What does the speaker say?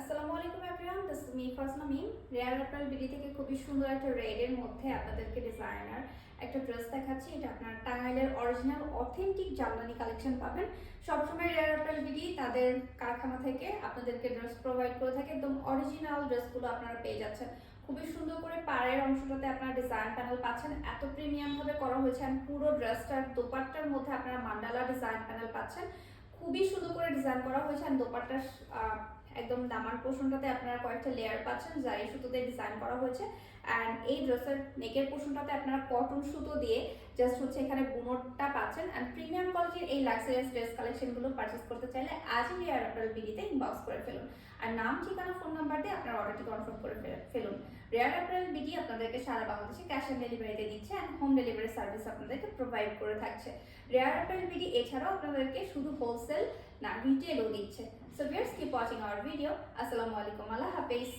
আসসালামু আলাইকুম everyone, this is me Farzana Mim. Rare apparel BD থেকে খুবই সুন্দর একটা রেডের মধ্যে আপনাদেরকে ডিজাইনার একটা ড্রেস দেখাচ্ছি। এটা আপনার টাঙ্গাইলের অরিজিনাল অথেন্টিক জামদানি কালেকশন পাবেন। সবসময় রেয়ার অ্যাপারেল বিডি তাদের কারখানা থেকে আপনাদেরকে ড্রেস প্রোভাইড করে থাকে। একদম অরিজিনাল ড্রেসগুলো আপনারা পেয়ে যাচ্ছেন। খুবই সুন্দর করে পাড়ের অংশটাতে আপনারা ডিজাইন প্যানেল পাচ্ছেন, এত প্রিমিয়াম ভাবে করা হয়েছে। আর পুরো ড্রেসটার দোপাট্টার মধ্যে আপনারা মান্ডালা ডিজাইন প্যানেল পাচ্ছেন। খুবই সুন্দর করে ডিজাইন করা হয়েছে। আর দোপাট্টার একদম দামান পোর্শনটাতে আপনারা কয়েকটা লেয়ার পাচ্ছেন যা এই সুতোতে ডিজাইন করা হয়েছে। অ্যান্ড এই ড্রেসের নেকের পোর্শনটাতে আপনারা কটন সুতো দিয়ে জাস্ট এখানে বুনোটা পাচ্ছেন। অ্যান্ড প্রিমিয়াম কোয়ালিটির এই লাক্সারিয়াস ড্রেস কালেকশনগুলো পারচেস করতে চাইলে আজই রেয়ার অ্যাপারেল বিডিতে ইনবক্স করে ফেলুন। আর নাম, ঠিকানা, ফোন নাম্বার দিয়ে আপনার অর্ডারটি কনফার্ম করে ফেলুন। রেয়ার অ্যাপারেল বিডি আপনাদেরকে সারা বাংলাদেশে ক্যাশ অন ডেলিভারিতে দিচ্ছে অ্যান্ড হোম ডেলিভারি সার্ভিস আপনাদেরকে প্রোভাইড করে থাকছে। রেয়ার অ্যাপারেল বিডি এছাড়াও আপনাদেরকে শুধু হোলসেল না রিটেলও দিচ্ছে। So viewers, keep watching our video. Assalamu alaikum, Allah Hafiz.